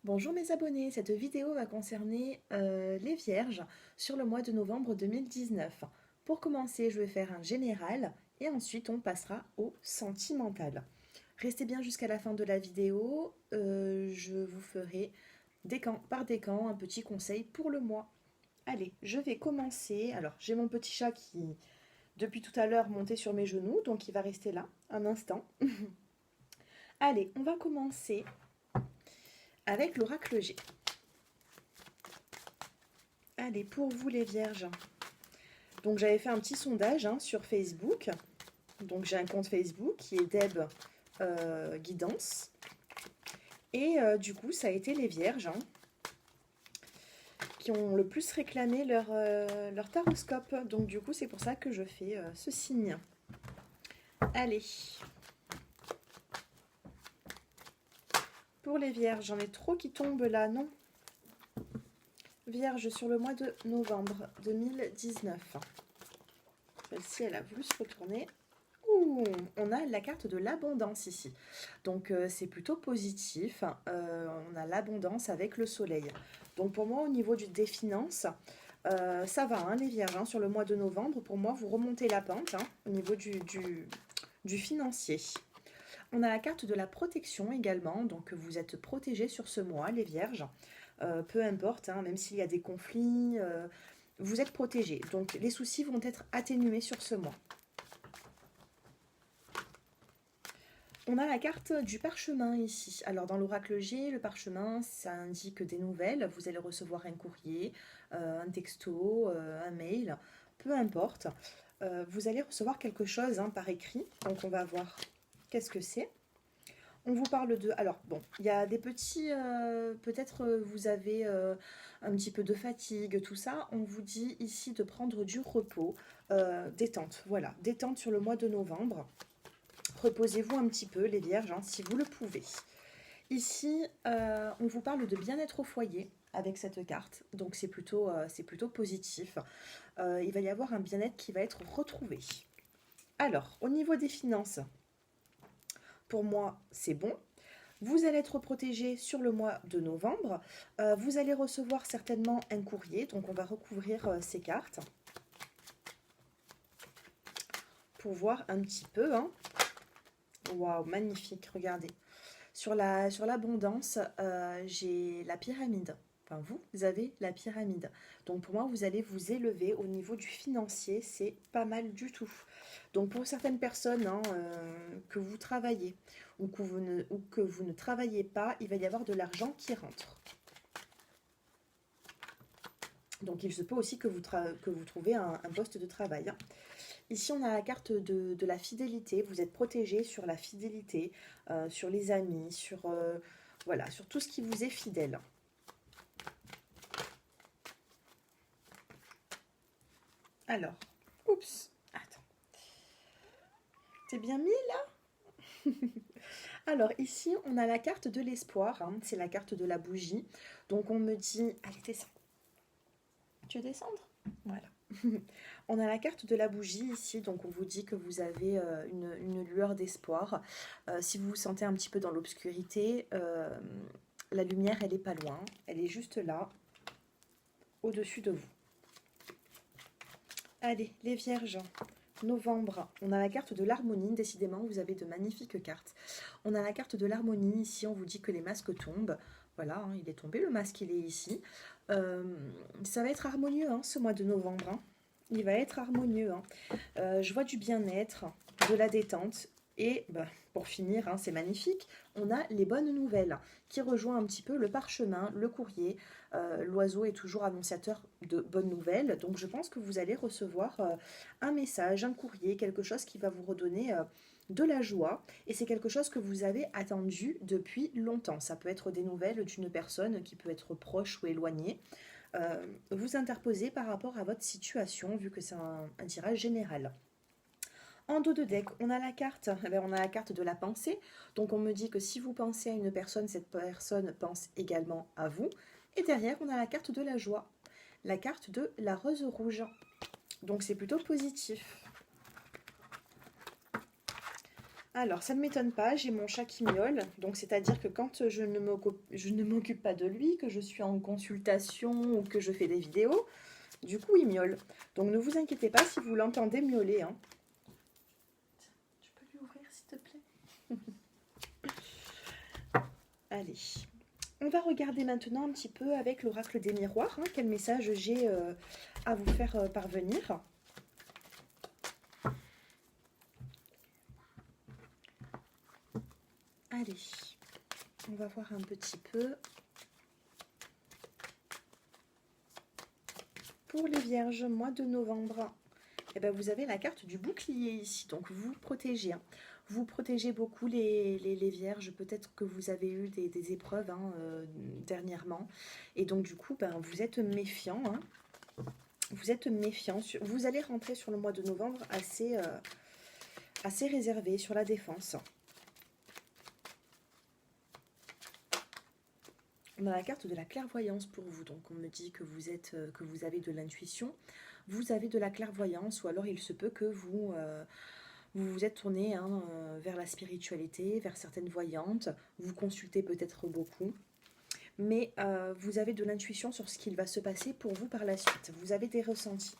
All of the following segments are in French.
Bonjour mes abonnés, cette vidéo va concerner les vierges sur le mois de novembre 2019. Pour commencer, je vais faire un général et ensuite on passera au sentimental. Restez bien jusqu'à la fin de la vidéo, je vous ferai décan par décan un petit conseil pour le mois. Allez, je vais commencer. Alors, j'ai mon petit chat qui, depuis tout à l'heure, montait sur mes genoux, donc il va rester là un instant. Allez, on va commencer avec l'oracle G. Allez, pour vous les vierges. Donc j'avais fait un petit sondage sur Facebook. Donc j'ai un compte Facebook qui est Deb Guidance. Et du coup, ça a été les vierges qui ont le plus réclamé leur taroscope. Donc du coup, c'est pour ça que je fais ce signe. Allez. Pour les vierges, j'en ai trop qui tombent là, non? Vierge sur le mois de novembre 2019. Celle-ci, elle a voulu se retourner. Ouh, on a la carte de l'abondance ici. Donc c'est plutôt positif. On a l'abondance avec le soleil. Donc pour moi, au niveau des finances, ça va, les vierges. Sur le mois de novembre, pour moi, vous remontez la pente au niveau du financier. On a la carte de la protection également. Donc vous êtes protégés sur ce mois, les vierges. Peu importe, même s'il y a des conflits, vous êtes protégés. Donc les soucis vont être atténués sur ce mois. On a la carte du parchemin ici. Alors dans l'oracle G, le parchemin, ça indique des nouvelles. Vous allez recevoir un courrier, un texto, un mail, peu importe. Vous allez recevoir quelque chose par écrit. Donc on va voir qu'est-ce que c'est. On vous parle de... Alors bon, il y a des petits... Peut-être vous avez un petit peu de fatigue, tout ça. On vous dit ici de prendre du repos, détente. Voilà, détente sur le mois de novembre. Reposez-vous un petit peu, les vierges, si vous le pouvez. Ici, on vous parle de bien-être au foyer avec cette carte. Donc, c'est plutôt positif. Il va y avoir un bien-être qui va être retrouvé. Alors, au niveau des finances, pour moi, c'est bon. Vous allez être protégé sur le mois de novembre. Vous allez recevoir certainement un courrier. Donc, on va recouvrir ces cartes pour voir un petit peu. Waouh, magnifique, regardez. Sur l'abondance, j'ai la pyramide. Enfin, vous avez la pyramide. Donc pour moi, vous allez vous élever au niveau du financier. C'est pas mal du tout. Donc pour certaines personnes que vous travaillez ou que vous ne travaillez pas, il va y avoir de l'argent qui rentre. Donc il se peut aussi que vous trouvez un poste de travail. Ici, on a la carte de la fidélité. Vous êtes protégé sur la fidélité, sur les amis, voilà, sur tout ce qui vous est fidèle. Alors, oups, attends. C'est bien mis là? Alors, ici, on a la carte de l'espoir. C'est la carte de la bougie. Donc, on me dit... Allez, descends. Tu veux descendre? Voilà. On a la carte de la bougie ici, donc on vous dit que vous avez une lueur d'espoir. Si vous vous sentez un petit peu dans l'obscurité, la lumière, elle n'est pas loin. Elle est juste là, au-dessus de vous. Allez, les vierges, novembre, on a la carte de l'harmonie. Décidément, vous avez de magnifiques cartes. On a la carte de l'harmonie. Ici, on vous dit que les masques tombent. Voilà, il est tombé, le masque, il est ici. Ça va être harmonieux, ce mois de novembre. Il va être harmonieux. Je vois du bien-être, de la détente. Et pour finir, c'est magnifique, on a les bonnes nouvelles qui rejoint un petit peu le parchemin, le courrier. L'oiseau est toujours annonciateur de bonnes nouvelles. Donc je pense que vous allez recevoir un message, un courrier, quelque chose qui va vous redonner de la joie. Et c'est quelque chose que vous avez attendu depuis longtemps. Ça peut être des nouvelles d'une personne qui peut être proche ou éloignée. Vous interposez par rapport à votre situation, vu que c'est un tirage général. En dos de deck, on a la carte, on a la carte de la pensée. Donc on me dit que si vous pensez à une personne, cette personne pense également à vous. Et derrière, on a la carte de la joie, la carte de la rose rouge. Donc c'est plutôt positif. Alors, ça ne m'étonne pas, j'ai mon chat qui miaule. Donc, c'est-à-dire que quand je ne m'occupe pas de lui, que je suis en consultation ou que je fais des vidéos, du coup, il miaule. Donc, ne vous inquiétez pas si vous l'entendez miauler, hein. Tu peux lui ouvrir, s'il te plaît? Allez. On va regarder maintenant un petit peu avec l'oracle des miroirs, hein, quel message j'ai à vous faire parvenir. Allez, on va voir un petit peu. Pour les vierges, mois de novembre, eh ben, vous avez la carte du bouclier ici, donc vous protégez. Hein. Vous protégez beaucoup les vierges, peut-être que vous avez eu des épreuves hein, dernièrement, et donc du coup, ben, vous êtes méfiant. Hein. Vous êtes méfiant. Vous allez rentrer sur le mois de novembre assez réservé sur la défense. On a la carte de la clairvoyance pour vous, donc on me dit que vous avez de l'intuition, vous avez de la clairvoyance, ou alors il se peut que vous vous êtes tourné hein, vers la spiritualité, vers certaines voyantes, vous consultez peut-être beaucoup, mais vous avez de l'intuition sur ce qu'il va se passer pour vous par la suite, vous avez des ressentis.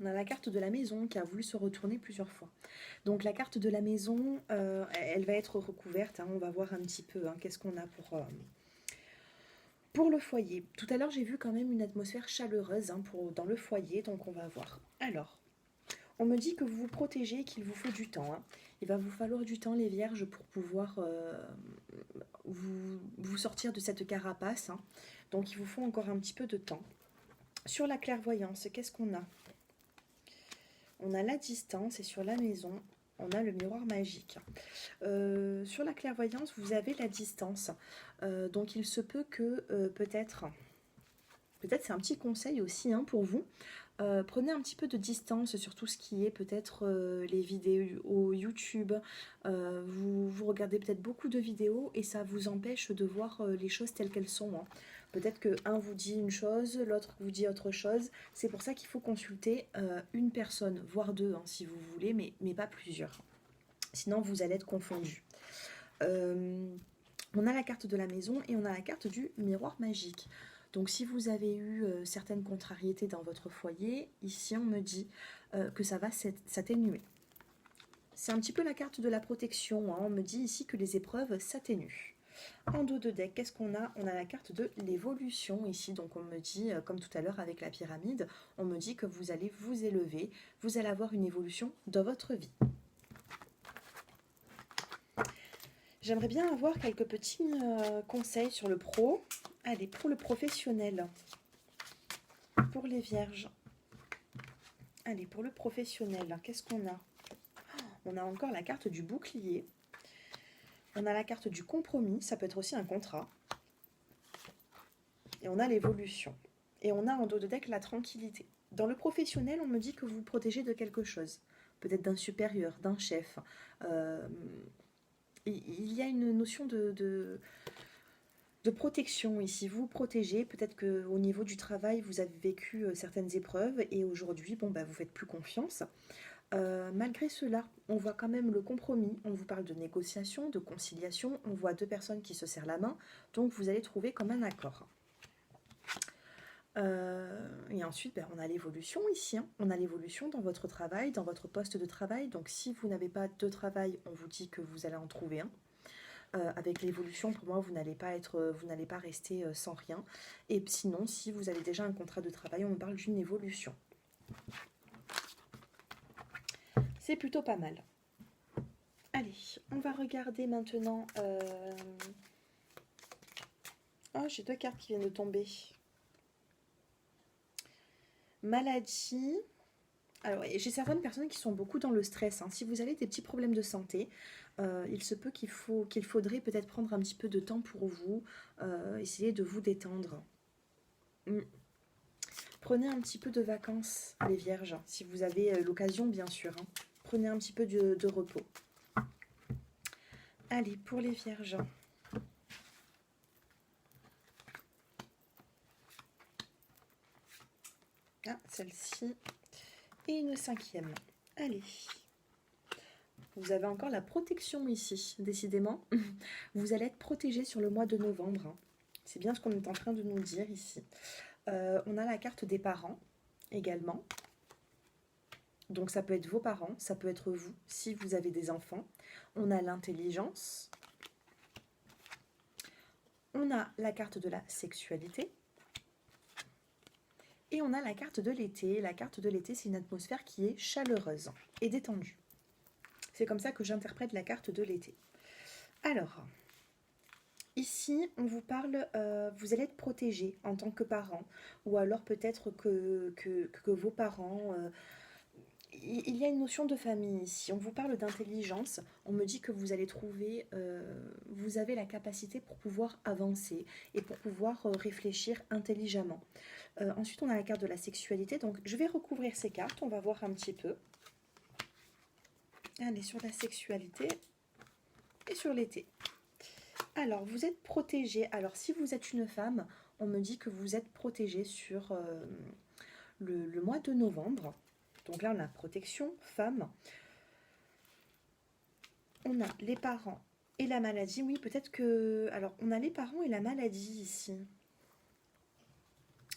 On a la carte de la maison qui a voulu se retourner plusieurs fois. Donc la carte de la maison, elle va être recouverte. Hein, on va voir un petit peu hein, qu'est-ce qu'on a pour le foyer. Tout à l'heure, j'ai vu quand même une atmosphère chaleureuse hein, dans le foyer. Donc on va voir. Alors, on me dit que vous vous protégez, qu'il vous faut du temps. Hein. Il va vous falloir du temps, les vierges, pour pouvoir vous sortir de cette carapace. Hein. Donc il vous faut encore un petit peu de temps. Sur la clairvoyance, qu'est-ce qu'on a ? On a la distance et sur la maison, on a le miroir magique. Sur la clairvoyance, vous avez la distance. Donc il se peut que peut-être c'est un petit conseil aussi hein, pour vous. Prenez un petit peu de distance sur tout ce qui est peut-être les vidéos YouTube. Vous regardez peut-être beaucoup de vidéos et ça vous empêche de voir les choses telles qu'elles sont. Hein. Peut-être que un vous dit une chose, l'autre vous dit autre chose. C'est pour ça qu'il faut consulter une personne, voire deux hein, si vous voulez, mais pas plusieurs. Sinon vous allez être confondus. On a la carte de la maison et on a la carte du miroir magique. Donc si vous avez eu certaines contrariétés dans votre foyer, ici on me dit que ça va s'atténuer. C'est un petit peu la carte de la protection. Hein. On me dit ici que les épreuves s'atténuent. En dos de deck, qu'est-ce qu'on a? On a la carte de l'évolution ici. Donc on me dit, comme tout à l'heure avec la pyramide, on me dit que vous allez vous élever, vous allez avoir une évolution dans votre vie. J'aimerais bien avoir quelques petits conseils sur le pro. Allez, pour le professionnel. Pour les vierges. Allez, pour le professionnel, qu'est-ce qu'on a? On a encore la carte du bouclier. On a la carte du compromis, ça peut être aussi un contrat. Et on a l'évolution. Et on a en dos de deck la tranquillité. Dans le professionnel, on me dit que vous vous protégez de quelque chose. Peut-être d'un supérieur, d'un chef. Il y a une notion de protection ici. Vous protégez, peut-être qu'au niveau du travail, vous avez vécu certaines épreuves et aujourd'hui, bon, bah, vous faites plus confiance. Malgré cela, on voit quand même le compromis. On vous parle de négociation, de conciliation. On voit deux personnes qui se serrent la main. Donc, vous allez trouver comme un accord. Et ensuite, ben, on a l'évolution ici. Hein. On a l'évolution dans votre travail, dans votre poste de travail. Donc, si vous n'avez pas de travail, on vous dit que vous allez en trouver un. Avec l'évolution, pour moi, vous n'allez pas rester sans rien. Et sinon, si vous avez déjà un contrat de travail, on me parle d'une évolution. C'est plutôt pas mal. Allez, on va regarder maintenant... Oh, j'ai deux cartes qui viennent de tomber. Maladie. Alors, j'ai certaines personnes qui sont beaucoup dans le stress. Hein. Si vous avez des petits problèmes de santé, il se peut qu'il faudrait peut-être prendre un petit peu de temps pour vous, essayer de vous détendre. Prenez un petit peu de vacances, les vierges, si vous avez l'occasion, bien sûr. Hein. Prenez un petit peu de repos. « Allez, pour les vierges. Ah, celle-ci. Et une cinquième. Allez. Vous avez encore la protection ici, décidément. Vous allez être protégé sur le mois de novembre, hein. C'est bien ce qu'on est en train de nous dire ici. On a la carte des parents également. Donc ça peut être vos parents, ça peut être vous, si vous avez des enfants. On a l'intelligence. On a la carte de la sexualité. Et on a la carte de l'été. La carte de l'été, c'est une atmosphère qui est chaleureuse et détendue. C'est comme ça que j'interprète la carte de l'été. Alors, ici, on vous parle, vous allez être protégé en tant que parent, ou alors peut-être que vos parents... il y a une notion de famille ici. On vous parle d'intelligence. On me dit que vous allez trouver, vous avez la capacité pour pouvoir avancer et pour pouvoir réfléchir intelligemment. Ensuite, on a la carte de la sexualité. Donc, je vais recouvrir ces cartes. On va voir un petit peu. Allez, sur la sexualité et sur l'été. Alors, vous êtes protégé. Alors, si vous êtes une femme, on me dit que vous êtes protégé sur le mois de novembre. Donc là, on a protection, femme. On a les parents et la maladie. Oui, peut-être que... Alors, on a les parents et la maladie ici.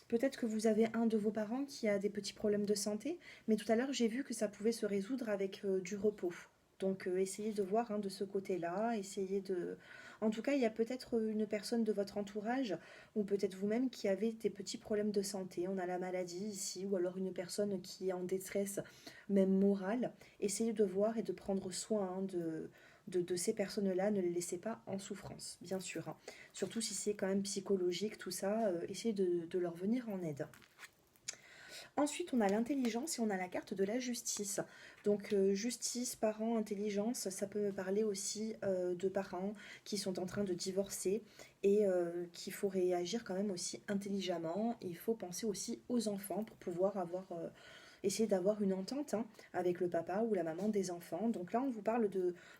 Peut-être que vous avez un de vos parents qui a des petits problèmes de santé, mais tout à l'heure, j'ai vu que ça pouvait se résoudre avec du repos. Donc, essayez de voir de ce côté-là, essayez de... En tout cas, il y a peut-être une personne de votre entourage, ou peut-être vous-même, qui avez des petits problèmes de santé. On a la maladie ici, ou alors une personne qui est en détresse, même morale. Essayez de voir et de prendre soin de ces personnes-là. Ne les laissez pas en souffrance, bien sûr, hein. Surtout si c'est quand même psychologique, tout ça, essayez de leur venir en aide. Ensuite, on a l'intelligence et on a la carte de la justice. Donc, justice, parents, intelligence, ça peut me parler aussi de parents qui sont en train de divorcer et qu'il faut réagir quand même aussi intelligemment. Il faut penser aussi aux enfants pour pouvoir essayer d'avoir une entente, hein, avec le papa ou la maman des enfants. Donc là, on vous parle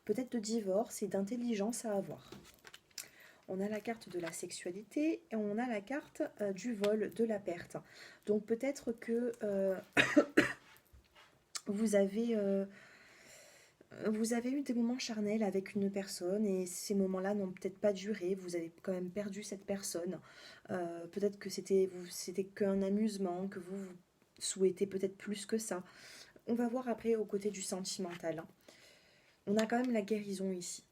peut-être de divorce et d'intelligence à avoir. On a la carte de la sexualité et on a la carte du vol, de la perte. Donc peut-être que vous avez eu des moments charnels avec une personne et ces moments-là n'ont peut-être pas duré. Vous avez quand même perdu cette personne. Peut-être que c'était qu'un amusement, que vous souhaitez peut-être plus que ça. On va voir après au côté du sentimental, hein. On a quand même la guérison ici.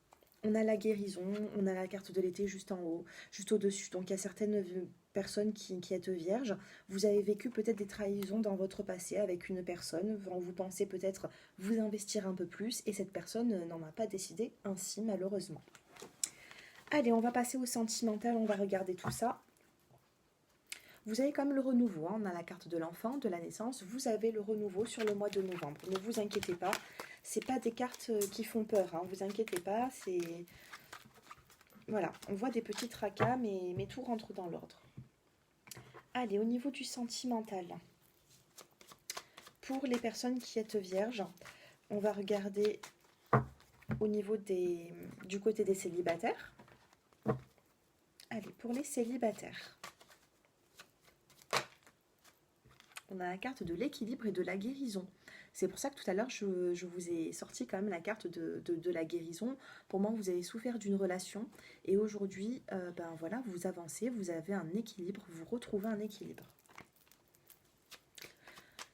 On a la guérison, on a la carte de l'été juste en haut, juste au-dessus. Donc il y a certaines personnes qui êtes vierges. Vous avez vécu peut-être des trahisons dans votre passé avec une personne. Vous pensez peut-être vous investir un peu plus et cette personne n'en a pas décidé ainsi malheureusement. Allez, on va passer au sentimental, on va regarder tout ça. Vous avez comme le renouveau, hein. On a la carte de l'enfant, de la naissance. Vous avez le renouveau sur le mois de novembre. Ne vous inquiétez pas. C'est pas des cartes qui font peur, hein. Vous inquiétez pas, c'est... Voilà, on voit des petits tracas, mais tout rentre dans l'ordre. Allez, au niveau du sentimental, pour les personnes qui êtes vierges, on va regarder au niveau du côté des célibataires. Allez, pour les célibataires, on a la carte de l'équilibre et de la guérison. C'est pour ça que tout à l'heure, je vous ai sorti quand même la carte de la guérison. Pour moi, vous avez souffert d'une relation et aujourd'hui, ben voilà, vous avancez, vous avez un équilibre, vous retrouvez un équilibre.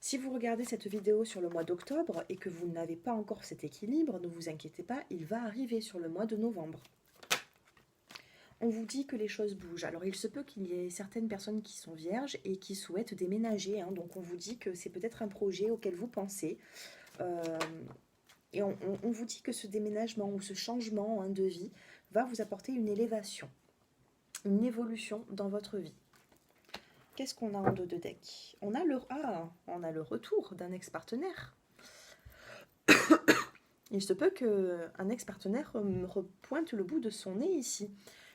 Si vous regardez cette vidéo sur le mois d'octobre et que vous n'avez pas encore cet équilibre, ne vous inquiétez pas, il va arriver sur le mois de novembre. On vous dit que les choses bougent. Alors, il se peut qu'il y ait certaines personnes qui sont vierges et qui souhaitent déménager, hein. Donc, on vous dit que c'est peut-être un projet auquel vous pensez. Et on vous dit que ce déménagement ou ce changement, hein, de vie va vous apporter une élévation, une évolution dans votre vie. Qu'est-ce qu'on a en dos de deck? On a le retour d'un ex-partenaire. Il se peut qu'un ex-partenaire repointe le bout de son nez ici.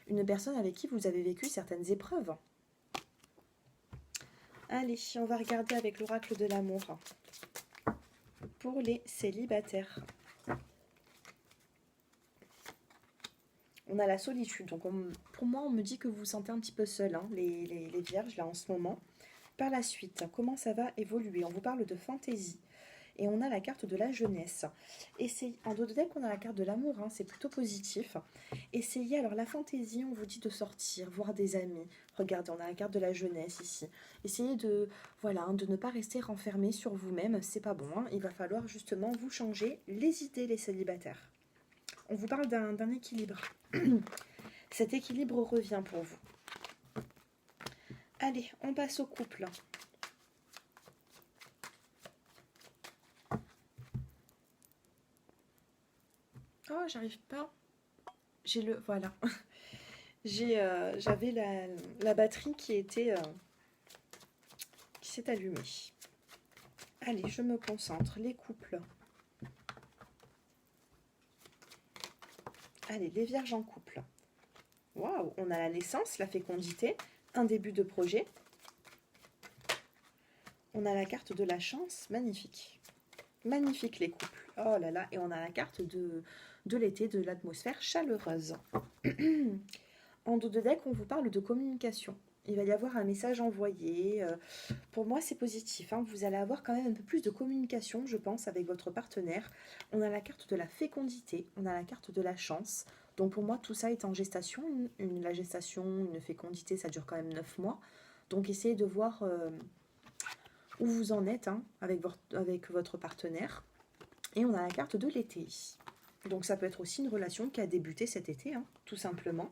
Une personne avec qui vous avez vécu certaines épreuves. Allez, on va regarder avec l'oracle de l'amour pour les célibataires. On a la solitude. Donc pour moi, on me dit que vous vous sentez un petit peu seul, hein, les vierges, là, en ce moment. Par la suite, comment ça va évoluer? On vous parle de fantaisie. Et on a la carte de la jeunesse. En dos de deck, on a la carte de l'amour, hein, c'est plutôt positif. Essayez, alors la fantaisie, on vous dit de sortir, voir des amis. Regardez, on a la carte de la jeunesse ici. Essayez de, voilà, hein, de ne pas rester renfermé sur vous-même, c'est pas bon. Hein. Il va falloir justement vous changer les idées, les célibataires. On vous parle d'un équilibre. Cet équilibre revient pour vous. Allez, on passe au couple. Oh, j'arrive pas. J'ai le... Voilà. J'avais la batterie qui s'est allumée. Allez, je me concentre. Les couples. Allez, les vierges en couple. Waouh, on a la naissance, la fécondité, un début de projet. On a la carte de la chance, magnifique. Magnifique les couples. Oh là là, et on a la carte de l'été, de l'atmosphère chaleureuse. En dos de deck, on vous parle de communication. Il va y avoir un message envoyé. Pour moi, c'est positif. Hein. Vous allez avoir quand même un peu plus de communication, je pense, avec votre partenaire. On a la carte de la fécondité, on a la carte de la chance. Donc pour moi, tout ça est en gestation. La gestation, une fécondité, ça dure quand même 9 mois. Donc essayez de voir où vous en êtes hein, avec votre partenaire. Et on a la carte de l'été. Donc ça peut être aussi une relation qui a débuté cet été, hein, tout simplement.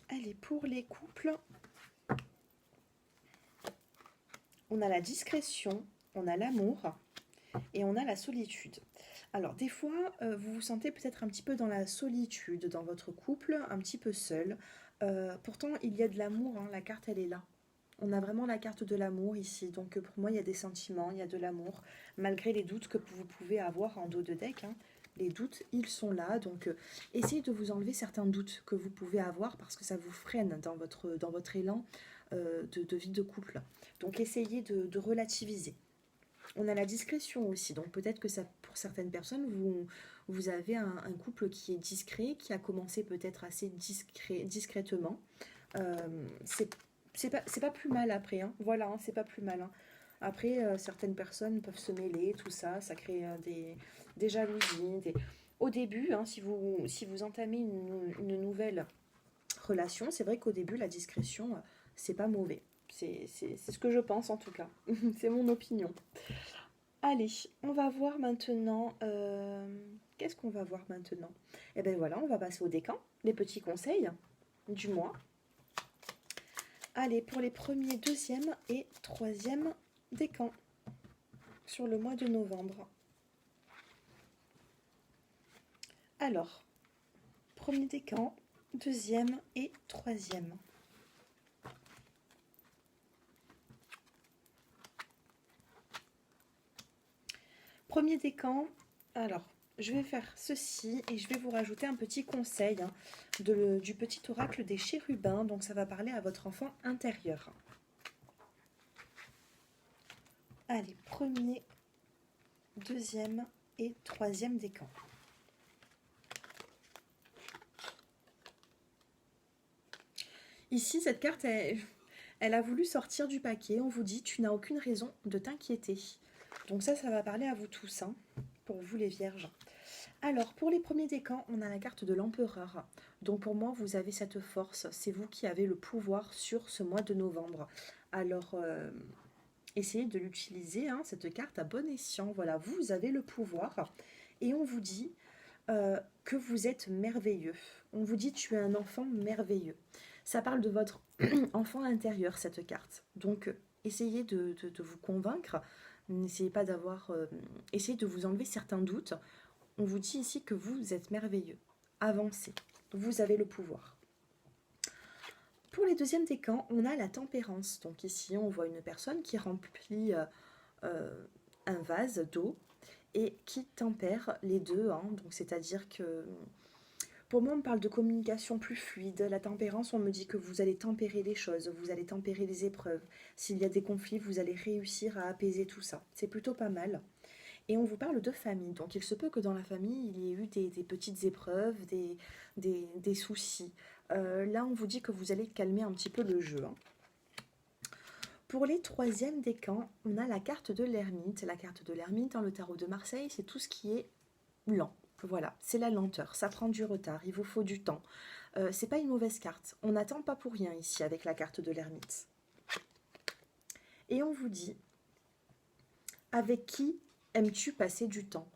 Allez, pour les couples, on a la discrétion, on a l'amour et on a la solitude. Alors, des fois, vous vous sentez peut-être un petit peu dans la solitude dans votre couple, un petit peu seul. Pourtant, il y a de l'amour, hein, la carte, elle est là. On a vraiment la carte de l'amour ici. Donc, pour moi, il y a des sentiments, il y a de l'amour, malgré les doutes que vous pouvez avoir en dos de deck. Hein. Les doutes, ils sont là. Donc, essayez de vous enlever certains doutes que vous pouvez avoir parce que ça vous freine dans votre élan de vie de couple. Donc, essayez de relativiser. On a la discrétion aussi, donc peut-être que ça, pour certaines personnes, vous avez un couple qui est discret, qui a commencé peut-être assez discrètement. C'est pas plus mal après, hein. Voilà, hein, c'est pas plus mal. Hein. Après, certaines personnes peuvent se mêler, tout ça, ça crée des jalousies. Au début, hein, si vous entamez une nouvelle relation, c'est vrai qu'au début, la discrétion, c'est pas mauvais. C'est ce que je pense en tout cas. C'est mon opinion. Allez, on va voir maintenant. Qu'est-ce qu'on va voir maintenant? Eh bien voilà, on va passer au décan, les petits conseils du mois. Allez, pour les premiers, deuxième et troisième décans sur le mois de novembre. Alors, premier décan, deuxième et troisième. Premier décan, alors je vais faire ceci et je vais vous rajouter un petit conseil hein, du petit oracle des chérubins. Donc ça va parler à votre enfant intérieur. Allez, premier, deuxième et troisième décan. Ici, cette carte, elle a voulu sortir du paquet. On vous dit, tu n'as aucune raison de t'inquiéter. Donc ça va parler à vous tous, hein, pour vous les vierges. Alors, pour les premiers décans, on a la carte de l'empereur. Donc pour moi, vous avez cette force. C'est vous qui avez le pouvoir sur ce mois de novembre. Alors, essayez de l'utiliser, hein, cette carte à bon escient. Voilà, vous avez le pouvoir. Et on vous dit que vous êtes merveilleux. On vous dit, tu es un enfant merveilleux. Ça parle de votre enfant intérieur, cette carte. Donc, essayez de vous convaincre. N'essayez pas d'avoir... essayez de vous enlever certains doutes. On vous dit ici que vous êtes merveilleux. Avancez. Vous avez le pouvoir. Pour les deuxièmes décans, on a la tempérance. Donc ici, on voit une personne qui remplit un vase d'eau et qui tempère les deux. Hein. Donc c'est-à-dire que... Pour moi, on me parle de communication plus fluide. La tempérance, on me dit que vous allez tempérer les choses, vous allez tempérer les épreuves. S'il y a des conflits, vous allez réussir à apaiser tout ça. C'est plutôt pas mal. Et on vous parle de famille. Donc il se peut que dans la famille, il y ait eu des petites épreuves, des soucis. Là, on vous dit que vous allez calmer un petit peu le jeu, hein. Pour les troisièmes décans, on a la carte de l'ermite. La carte de l'ermite dans le tarot de Marseille, c'est tout ce qui est lent. Voilà, c'est la lenteur, ça prend du retard, il vous faut du temps. C'est pas une mauvaise carte, on n'attend pas pour rien ici avec la carte de l'ermite. Et on vous dit, avec qui aimes-tu passer du temps?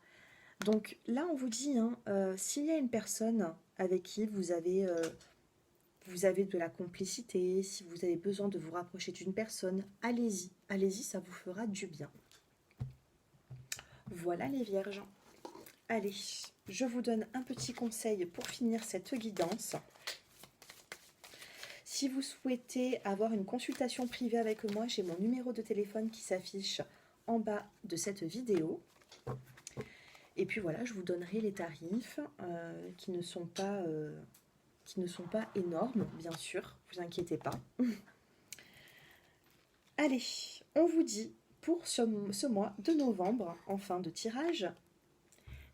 Donc là, on vous dit, hein, s'il y a une personne avec qui vous avez de la complicité, si vous avez besoin de vous rapprocher d'une personne, allez-y, allez-y, ça vous fera du bien. Voilà les vierges. Allez, je vous donne un petit conseil pour finir cette guidance. Si vous souhaitez avoir une consultation privée avec moi, j'ai mon numéro de téléphone qui s'affiche en bas de cette vidéo. Et puis voilà, je vous donnerai les tarifs qui ne sont pas énormes, bien sûr, vous inquiétez pas. Allez, on vous dit pour ce mois de novembre, en fin de tirage,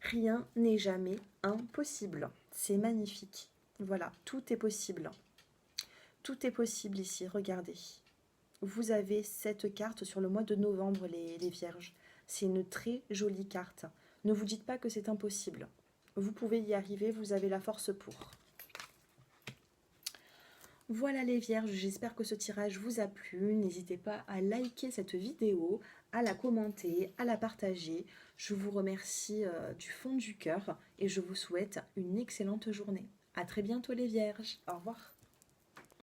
rien n'est jamais impossible. C'est magnifique. Voilà, tout est possible. Tout est possible ici, regardez. Vous avez cette carte sur le mois de novembre, les vierges. C'est une très jolie carte. Ne vous dites pas que c'est impossible. Vous pouvez y arriver, vous avez la force pour. Voilà les vierges, j'espère que ce tirage vous a plu. N'hésitez pas à liker cette vidéo, à la commenter, à la partager. Je vous remercie du fond du cœur et je vous souhaite une excellente journée. À très bientôt les vierges. Au revoir.